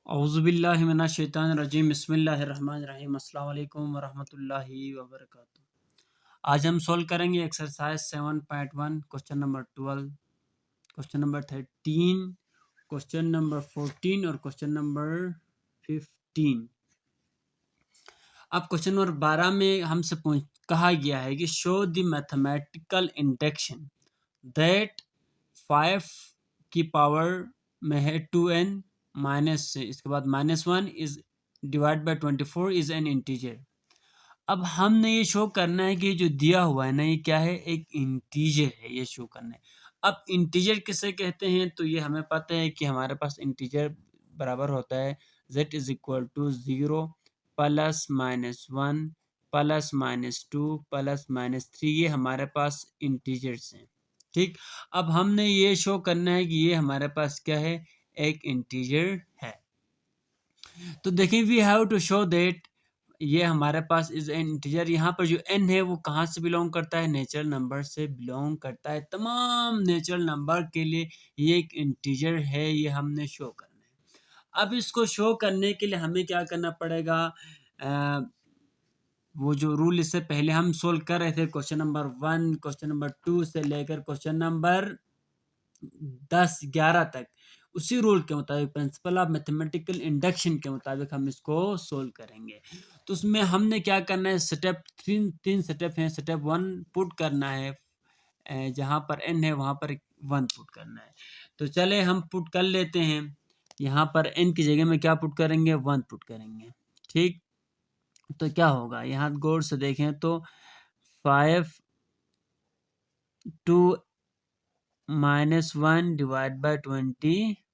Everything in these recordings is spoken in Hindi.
औज़ुबिल्लाहि मिनश्शैतानिर्रजीम बिस्मिल्लाहिर्रहमानिर्रहीम अस्सलाम वालेकुम वरहमतुल्लाहि वबरकातुहू। आज हम सॉल्व करेंगे exercise 7.1 question number 12, question number 13, question number 14 और क्वेश्चन नंबर 15। अब क्वेश्चन नंबर 12 में हमसे कहा गया है कि show the mathematical induction that 5 की पावर में है 2n माइनस से इसके बाद -1 is divide by 24 is an integer. अब हमने ये शो करना है कि जो दिया हुआ है ना ये क्या है, एक इंटीजर है, ये शो करना है। अब इंटीजर किसे कहते हैं, तो ये हमें पता है कि हमारे पास इंटीजर बराबर होता है z is equal to 0 plus -1 plus -2 plus -3। ये हमारे पास इंटीजर्स हैं, ठीक। अब हमने ये शो करना है कि ये हमारे पास क्या है, एक इंटीजर है। तो देखिए we have to show that ये हमारे पास इज एन इंटीजर। यहाँ पर जो n है वो कहाँ से बिलोंग करता है, नेचुरल नंबर से बिलोंग करता है। तमाम नेचुरल नंबर के लिए ये एक इंटीजर है, ये हमने शो करना है। अब इसको शो करने के लिए हमें क्या करना पड़ेगा, वो जो रूल इससे पहले हम सोल्व कर रहे थे क्वेश्चन नंबर 1, क्वेश्चन नंबर 2 से लेकर क्वेश्चन नंबर 10-11 तक, उसी रूल के मुताबिक, प्रिंसिपल ऑफ मैथमेटिकल इंडक्शन के मुताबिक हम इसको सोल्व करेंगे। तो उसमें हमने क्या करना है, स्टेप तीन स्टेप हैं। स्टेप 1 पुट करना है, जहाँ पर n है वहाँ पर 1 पुट करना है। तो चले हम पुट कर लेते हैं। यहाँ पर n की जगह में क्या पुट करेंगे, 1 पुट करेंगे, ठीक। तो क्या होगा, यहाँ गौर से देखें तो 5 2 -1 डिवाइड बाय 24।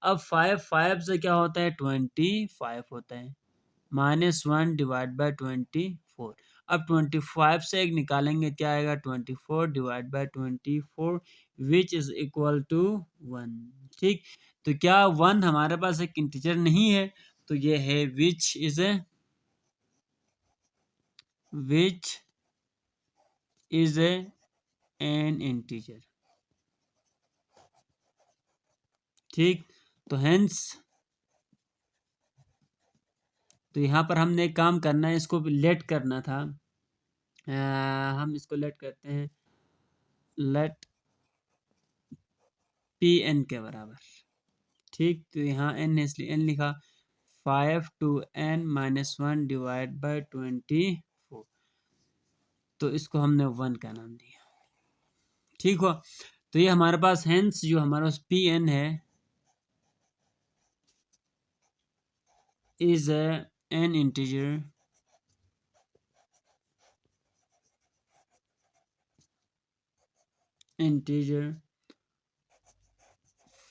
अब 5 से क्या होता है, 25 होता है। -1 डिवाइड बाय 24। अब 25 से एक निकालेंगे, क्या आएगा, 24 divide by 24 which is equal to 1, ठीक। तो क्या 1 हमारे पास एक इंटीजर नहीं है, तो ये है विच इज एन इंटीजर, ठीक। तो हेंस तो यहाँ पर हमने एक काम करना है, इसको लेट करना था। हम इसको लेट करते हैं, लेट पी एन के बराबर, ठीक। तो यहाँ n है इसलिए n लिखा। 5 to n -1 डिवाइड बाय 24, तो इसको हमने 1 का नाम दिया, ठीक हो। तो ये हमारे पास हेंस जो हमारे पास पी एन है is an integer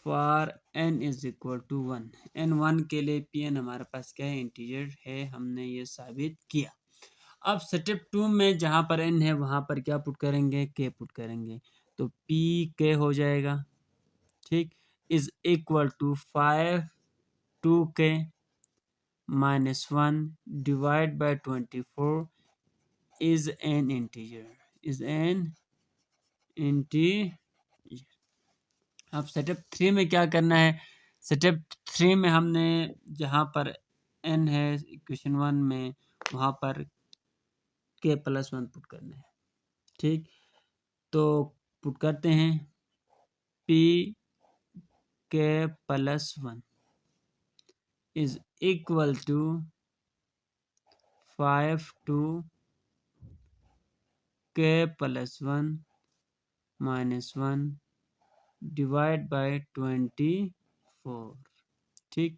for n is equal to 1। n1 के लिए पी एन हमारे पास क्या है, इंटीजर है, हमने ये साबित किया। अब स्टेप 2 में जहाँ पर n है वहाँ पर क्या पुट करेंगे, k पुट करेंगे। तो पी के हो जाएगा, ठीक, is equal to 5 2k -1 divide by 24 is an integer. अब स्टेप 3 में क्या करना है, स्टेप 3 में हमने जहाँ पर n है इक्वेशन 1 में, वहाँ पर k + 1 पुट करना है, ठीक। तो पुट करते हैं, p k + 1 is equal to 5 to k + 1 -1 divide by 24, ठीक,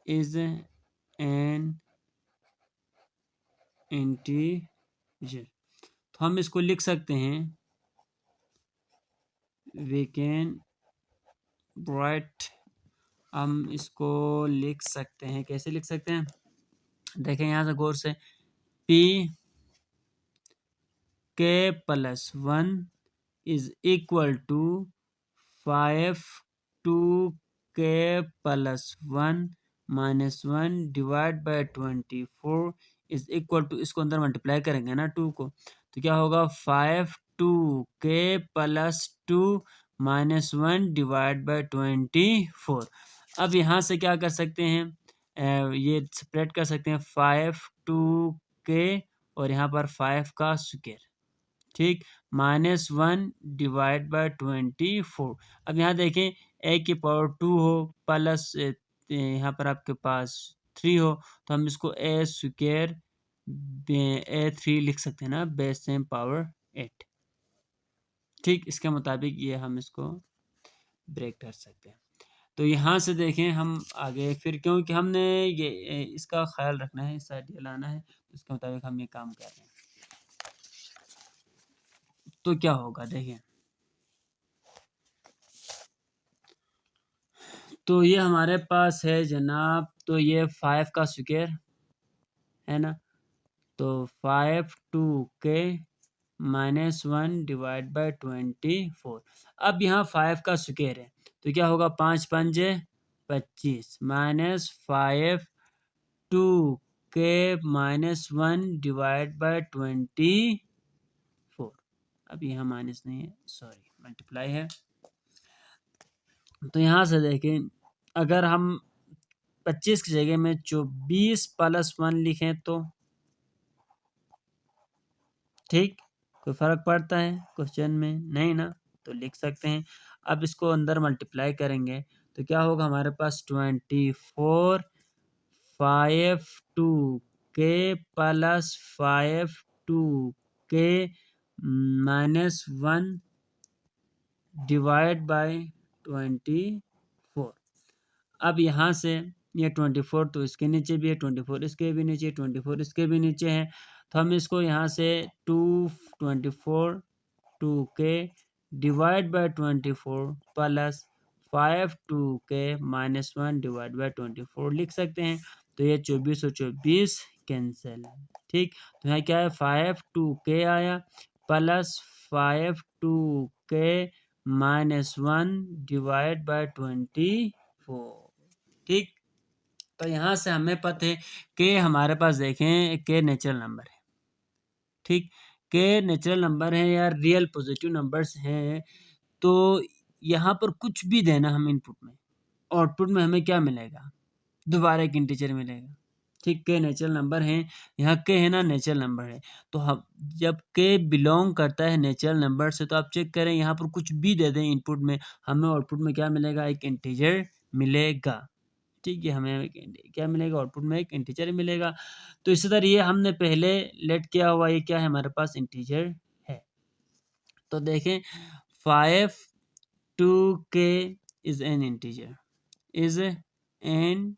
इज एन इंटीजर। तो हम इसको लिख सकते हैं, वी कैन राइट, हम इसको लिख सकते हैं, कैसे लिख सकते हैं, देखें यहाँ से गौर से। p k + 1 is equal to 5 2 k + 1 -1 divide by 24 is equal to, इसको अंदर मल्टीप्लाई करेंगे ना 2 को, तो क्या होगा, 5 2 k + 2 -1 डिवाइड बाय 24। अब यहाँ से क्या कर सकते हैं, ये सेपरेट कर सकते हैं 5 2k और यहाँ पर 5 का स्क्वायर, ठीक, -1/24। अब यहाँ देखें a की पावर 2 हो प्लस यहाँ पर आपके पास 3 हो, तो हम इसको a² a3 लिख सकते हैं ना, बेस सेम पावर 8। ठीक, इसके मुताबिक ये हम इसको ब्रेक कर सकते हैं। तो यहाँ से देखें हम आगे फिर, क्योंकि हमने ये इसका ख्याल रखना है, इस आइडिया लाना है, इसके मुताबिक हम ये काम कर रहे हैं। तो क्या होगा देखें, तो ये हमारे पास है जनाब, तो ये 5 का स्क्वायर है ना, तो 5 2k -1/24। अब यहाँ 5 का स्क्वायर है तो क्या होगा, 5 पंजे 25 -5 2k -1/24। अब यहाँ माइनस नहीं है, सॉरी मल्टीप्लाई है। तो यहाँ से देखें, अगर हम 25 की जगह में 24 + 1 लिखें तो ठीक, कोई फ़र्क पड़ता है क्वेश्चन में? नहीं ना, तो लिख सकते हैं। अब इसको अंदर मल्टीप्लाई करेंगे तो क्या होगा, हमारे पास 24 5 2k + 5 2k -1/24। अब यहाँ से ये 24 तो इसके नीचे भी है, 24 इसके भी नीचे, 24 इसके भी नीचे है, तो हम इसको यहाँ से 24 2k /24 + 5 2k -1/24 लिख सकते हैं। तो ये 24 और 24 कैंसिल, ठीक। तो यहाँ क्या है, 5 2k आया प्लस 5 2k -1/24, ठीक। तो यहाँ से हमें पता है कि हमारे पास देखें के नेचुरल नंबर है, ठीक, के नेचुरल नंबर है या रियल पॉजिटिव नंबर्स हैं, तो यहाँ पर कुछ भी देना हम इनपुट में, आउटपुट में हमें क्या मिलेगा, दोबारा एक इंटीजर मिलेगा, ठीक। के नेचुरल नंबर हैं, यहाँ के है ना नेचुरल नंबर है, तो हम जब के बिलोंग करता है नेचुरल नंबर से, तो आप चेक करें यहाँ पर कुछ भी दे दें इनपुट में, हमें आउटपुट में क्या मिलेगा, एक इंटीजर मिलेगा, ठीक है। हमें क्या मिलेगा, आउटपुट में एक इंटीजर मिलेगा। तो इसी तरह ये हमने पहले लेट किया हुआ, ये क्या है हमारे पास, इंटीजर है। तो देखें 5 2k is an integer, is N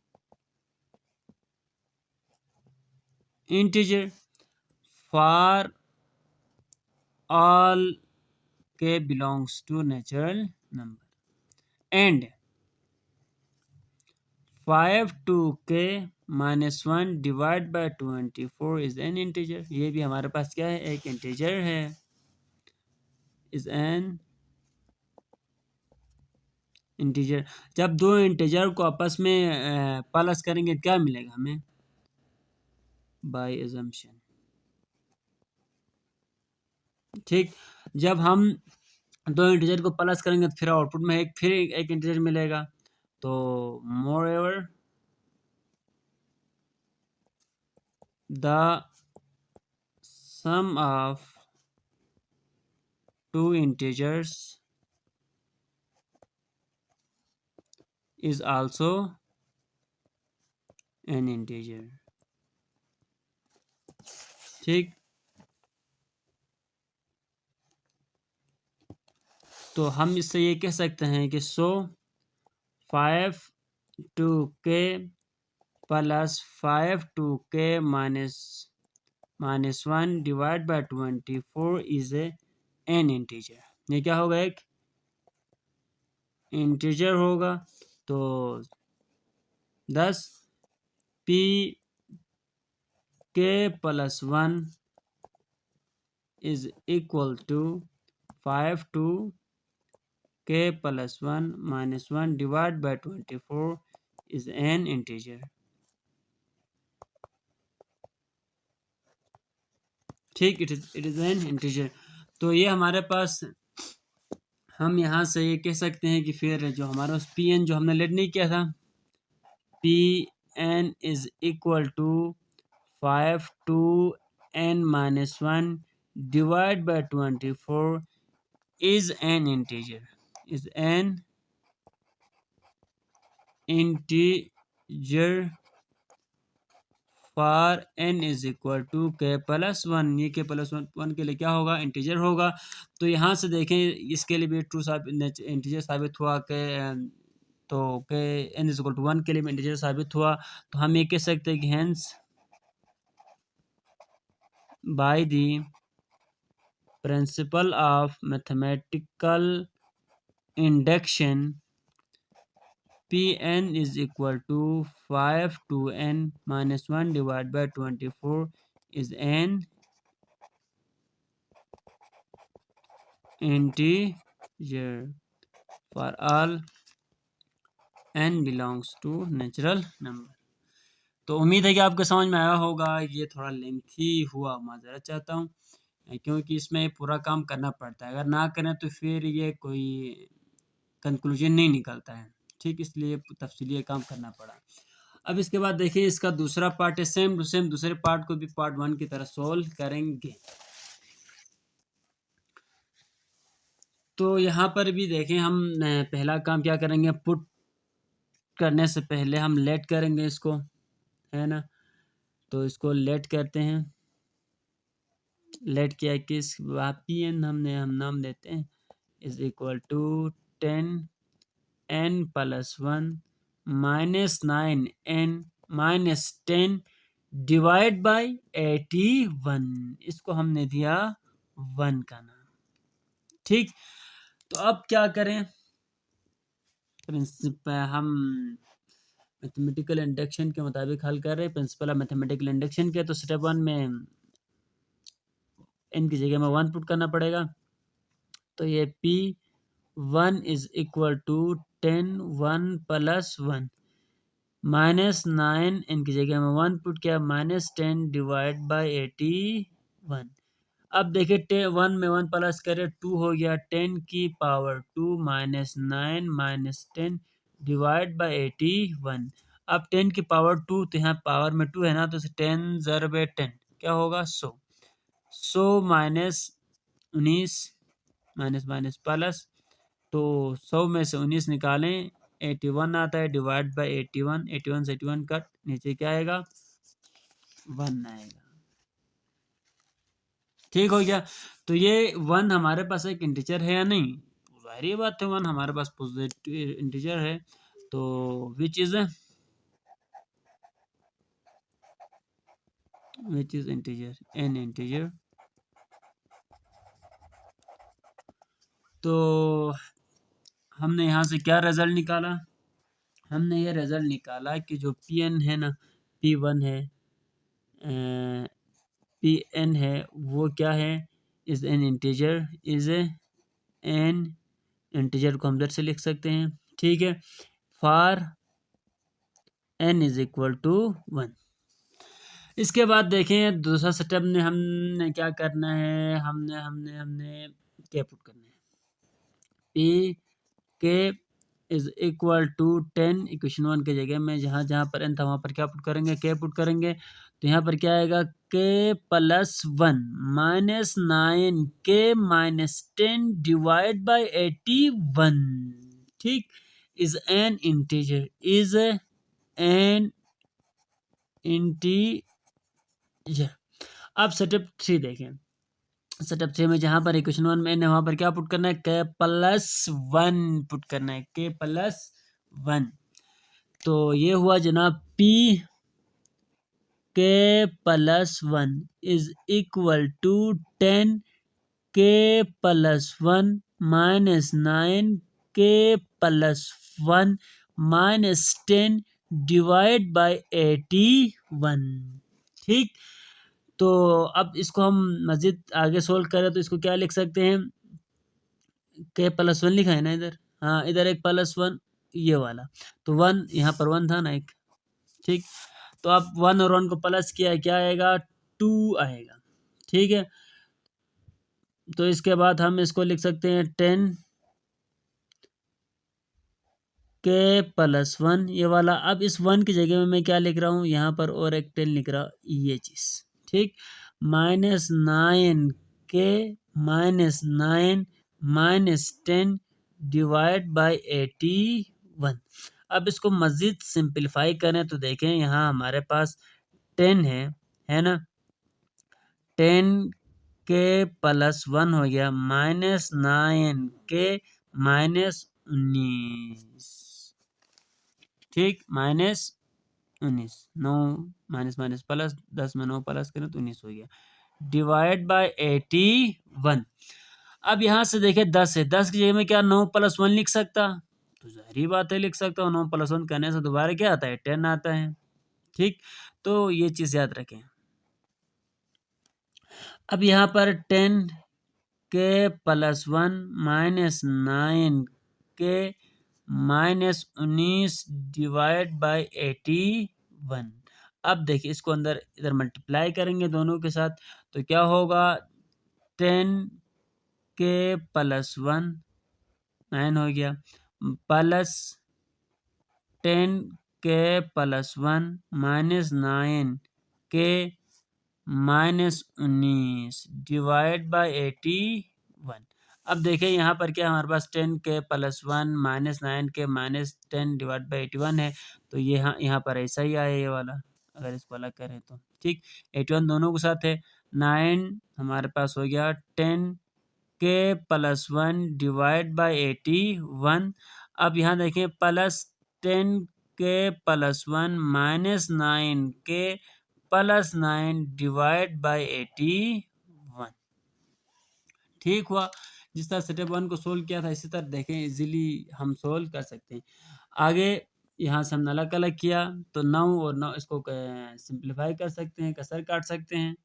integer for all k belongs to natural number and 5 2k -1/24 is an integer। ये भी हमारे पास क्या है, एक इंटीजर है, is an इंटीजर। जब दो इंटीजर को आपस में प्लस करेंगे क्या मिलेगा हमें, बाय एजम्पशन, ठीक। जब हम दो इंटीजर को प्लस करेंगे तो फिर आउटपुट में फिर एक इंटीजर मिलेगा। तो moreover the sum of two integers is also an integer, ठीक। तो हम इससे ये कह सकते हैं कि 5 2k + 5 2k -1/24 is an integer. ये क्या होगा, एक इंटीजर होगा। तो 10 pk + 1 is equal to 5 2k + 1 -1/24 is an integer, ठीक। It is an integer. तो ये हमारे पास, हम यहाँ से ये कह सकते हैं कि फिर जो हमारा पी एन जो हमने लेट नहीं किया था, p n is equal to 5 to n minus 1 divided by 24 is an integer, is an integer for n is equal to k plus one. ये के प्लस वन के लिए क्या होगा, इंटीजर होगा। तो यहाँ से देखें इसके लिए भी ट्रू इंटीजर साबित हुआ के तो के n इज इक्वल टू 1 के लिए भी इंटीजर साबित हुआ। तो हम ये कह सकते हैं कि hence by the principle of mathematical induction Pn is equal to 5 to n minus 1 divided by 24 is an integer for all n belongs to natural number। तो उम्मीद है कि आपको समझ में आया होगा। ये थोड़ा लेंथी हुआ, माजरत चाहता हूँ, क्योंकि इसमें पूरा काम करना पड़ता है। अगर ना करें तो फिर ये कोई कंक्लूजन नहीं निकलता है, ठीक, इसलिए तफसीली काम करना पड़ा। अब इसके बाद देखिए इसका दूसरा पार्ट है, सेम टू सेम दूसरे पार्ट को भी पार्ट 1 की तरह सोल्व करेंगे। तो यहाँ पर भी देखें हम पहला काम क्या करेंगे, पुट करने से पहले हम लेट करेंगे इसको, है ना। तो इसको लेट करते हैं, लेट किया कि इस पी एन हम नाम देते हैं is equal to 10 n plus 1 minus 9 n minus 10 divide by 81। इसको हमने दिया 1 का नाम, ठीक। तो अब क्या करें, प्रिंसिपल हम मैथमेटिकल इंडक्शन के मुताबिक हल कर रहे हैं। प्रिंसिपल ऑफ मैथमेटिकल इंडक्शन के, तो स्टेप 1 में n की जगह में 1 पुट करना पड़ेगा। तो ये P1 is equal to 10 1 plus 1 minus 9 इनकी जगह में 1 पुट किया माइनस 10 डिवाइड बाई 81। अब देखिए 1 में 1 प्लस करें 2 हो गया, 10 की power 2 minus 9 minus 10 divide by 81। अब 10 की पावर 2, तो यहाँ पावर में 2 है ना, तो 10 ज़रब 10 क्या होगा 100 माइनस 19 माइनस माइनस प्लस, तो 100 में से 19 निकालें 81 आता है डिवाइड बाई 81, 81 से 81 कट, नीचे क्या आएगा 1 आएगा, ठीक हो गया। तो ये 1 हमारे पास एक इंटीजर है या नहीं, जाहिर बात है 1 हमारे पास पॉजिटिव इंटीजर है। तो which is integer, N integer. तो हमने यहाँ से क्या रिजल्ट निकाला, हमने ये रिजल्ट निकाला कि जो पी एन है ना, P1 है, Pn है, वो क्या है, is an integer, is an integer को हम इधर से लिख सकते हैं, ठीक है। For n is equal to 1। इसके बाद देखें दूसरा स्टेप में हमने क्या करना है, हमने हमने हमने क्या पुट करना है, पी के इज इक्वल टू 10 इक्वेशन 1 के जगह में जहाँ जहाँ पर n था वहाँ पर क्या पुट करेंगे, के पुट करेंगे। तो यहाँ पर क्या आएगा, के प्लस 1 माइनस 9 के माइनस 10 डिवाइड बाई 81, ठीक, is an integer, is an integer. अब स्टेप 3 देखें, स्टेप 3 में जहाँ पर इक्वेशन 1 में n है वहाँ पर क्या पुट करना है, के प्लस 1 पुट करना है, के प्लस 1। तो ये हुआ जनाब P के प्लस 1 इज इक्वल टू 10 के प्लस 1 माइनस 9 के प्लस 1 माइनस 10 डिवाइड बाई 81, ठीक। तो अब इसको हम मज़ीद आगे सोल्व करें तो इसको क्या लिख सकते हैं, के प्लस 1 लिखा है ना इधर, हाँ इधर एक प्लस 1 ये वाला, तो 1 यहाँ पर 1 था ना एक, ठीक। तो अब 1 और 1 को प्लस किया है, क्या आएगा 2 आएगा, ठीक है। तो इसके बाद हम इसको लिख सकते हैं 10 के प्लस वन ये वाला। अब इस वन की जगह में मैं क्या लिख रहा हूँ यहाँ पर, और एक 10 लिख रहा हूँ, ये चीज़ ठीक। -9 के -9 -10 डिवाइड बाई 81। अब इसको मज़ीद सिंप्लीफाई करें तो देखें यहाँ हमारे पास 10 है ना। 10 के प्लस वन हो गया, -9 के -19 ठीक, -19 9 माइनस माइनस प्लस 10 में 9 प्लस करें तो 19 हो गया, डिवाइड बाय 81। अब यहाँ से देखें 10 है, 10 की जगह में क्या 9 + 1 लिख सकता, तो जाहिर बात है लिख सकता हूँ। 9 + 1 करने से दोबारा क्या आता है 10 आता है ठीक। तो ये चीज़ याद रखें। अब यहाँ पर 10 के प्लस 1 -9 के -19 डिवाइड बाई 81। अब देखिए इसको अंदर इधर मल्टीप्लाई करेंगे दोनों के साथ तो क्या होगा, 10 के प्लस 1 9 हो गया, प्लस 10 के प्लस 1 -9 के -19 डिवाइड बाई 81। अब देखिए यहाँ पर क्या हमारे पास 10 के प्लस 1 -9 के -10 डिवाइड बाई 81 है, तो ये यहाँ पर ऐसा ही आया ये वाला, अगर इसको अलग करें तो ठीक। 81 दोनों के साथ है, 9 हमारे पास हो गया 10 के प्लस 1 डिवाइड बाई 81। अब यहाँ देखें प्लस 10 के प्लस 1 -9 के प्लस 9 डिवाइड बाई 81 ठीक हुआ। जिस तरह स्टेप 1 को सोल्व किया था इसी तरह देखें इजीली हम सोल्व कर सकते हैं। आगे यहाँ से हमने अलग अलग किया तो 9 और 9 इसको सिंप्लीफाई कर सकते हैं, कसर काट सकते हैं।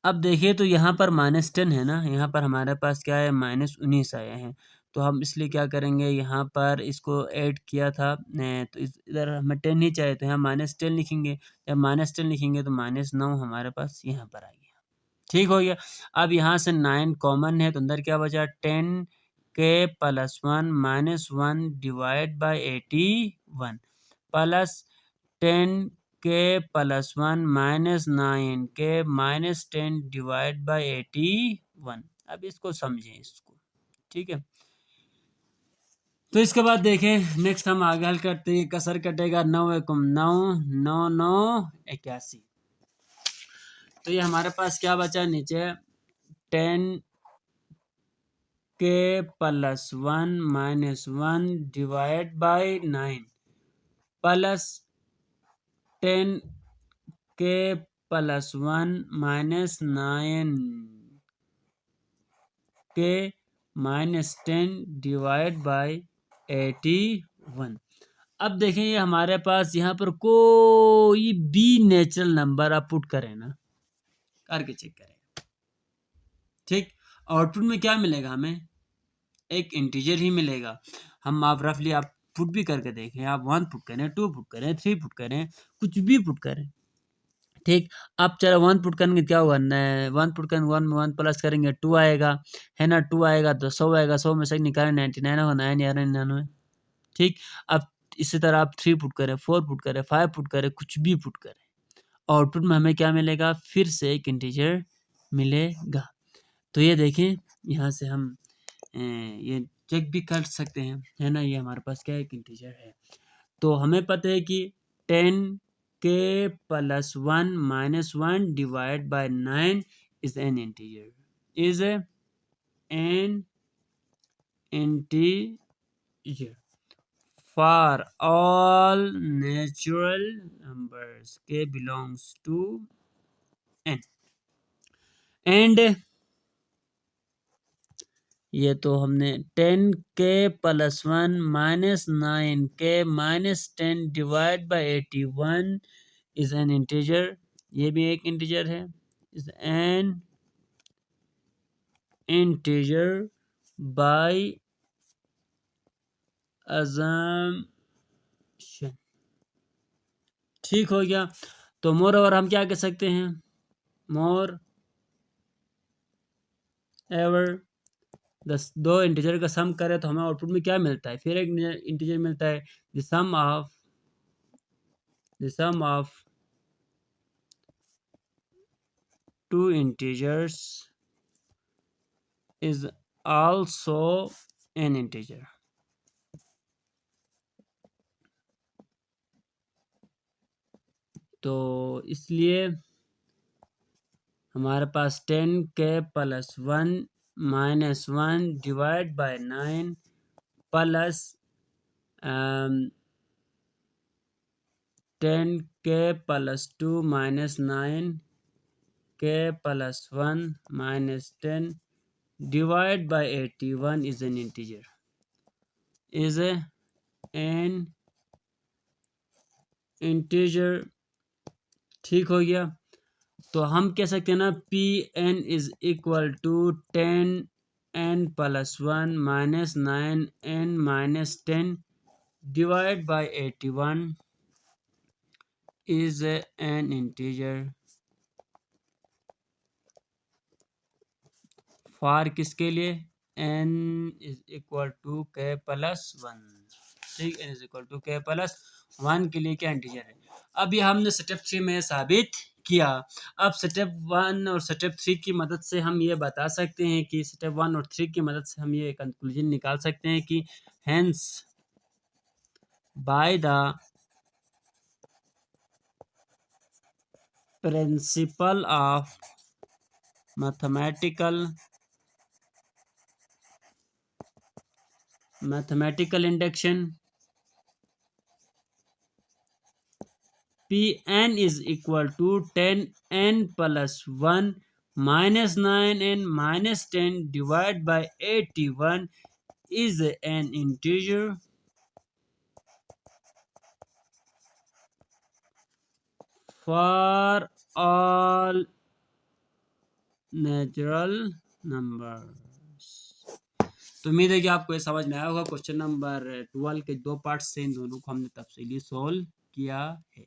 अब देखिए तो यहाँ पर -10 है ना, यहाँ पर हमारे पास क्या है -19 आया है, तो हम इसलिए क्या करेंगे यहाँ पर इसको ऐड किया था तो इधर हमें 10 ही चाहिए, तो यहाँ -10 लिखेंगे। जब -10 लिखेंगे तो -9 हमारे पास यहाँ पर आ गया ठीक हो गया। अब यहाँ से 9 कॉमन है तो अंदर क्या बचा, 10 के प्लस 1 -1 डिवाइड बाई 81 प्लस 10 के प्लस 1 -9 के -10 डिवाइड बाई 81। अब इसको समझें इसको ठीक है। तो इसके बाद देखें नेक्स्ट हम आगे हल करते हैं। कसर कटेगा 9 एकम 9 9 9 81। तो ये हमारे पास क्या बचा नीचे 10 के प्लस 1 -1 डिवाइड बाई 9 प्लस 10 के प्लस 1 -9 के -10 डिवाइड बाई 81। अब देखें ये हमारे पास यहाँ पर कोई भी नेचुरल नंबर आप पुट करें ना, करके चेक करें ठीक। आउटपुट में क्या मिलेगा हमें, एक इंटीजर ही मिलेगा। हम आप रफली आप पुट भी करके देखें, आप 1 पुट करें, 2 पुट करें, 3 पुट करें, कुछ भी पुट करें ठीक। अब चलो 1 पुट करेंगे क्या होगा, 1 पुट करेंगे 1 में 1 प्लस करेंगे 2 आएगा है ना, 2 आएगा तो 100 आएगा, 100 में से निकालें 99 होगा, 9 11 99 ठीक। अब इसी तरह आप 3 पुट करें, 4 पुट करें, 5 पुट करें, कुछ भी पुट करें, आउटपुट में हमें क्या मिलेगा, फिर से एक इंटीजर मिलेगा। तो ये देखें यहाँ से हम ये चेक भी कर सकते हैं है ना, ये हमारे पास क्या एक इंटीजर है। तो हमें पता है कि 10 के plus 1 -1 divide by 9 is an integer, is an integer for all natural numbers के बिलोंग्स टू n। एंड ये तो हमने 10 के प्लस 1 -9 के -10 divide by 81 is an integer, ये भी एक इंटीजर है, is an integer by assumption ठीक हो गया। तो मोर ओवर हम क्या कह सकते हैं, मोर एवर दो इंटीजर का सम करें तो हमें आउटपुट में क्या मिलता है, फिर एक इंटीजर मिलता है। The sum of two integers is also an integer. तो इसलिए हमारे पास 10k+1 -1 divide by 9 plus 10k+2 -9k+1 -10 divide by 81 is an integer, is an integer. ठीक हो गया। तो हम कह सकते हैं ना p n is equal to 10n+1 -9n -10 divide by 81 is an integer for किसके लिए, n is equal to k+1। ठीक, n is equal to k+1 के लिए क्या इंटीजर है। अब ये हमने स्टेप 3 में साबित किया। अब स्टेप 1 और स्टेप 3 की मदद से हम ये बता सकते हैं कि स्टेप 1 और 3 की मदद से हम ये कंक्लूजन निकाल सकते हैं कि hence by the principle of mathematical induction Pn is equal to 10n+1 -9n -10 divided by 81 is an integer for all natural numbers। तो उम्मीद है कि आपको ये समझ में आया होगा। क्वेश्चन नंबर 12 के 2 पार्ट्स से इन दोनों को हमने तफसीली सोल्व किया है।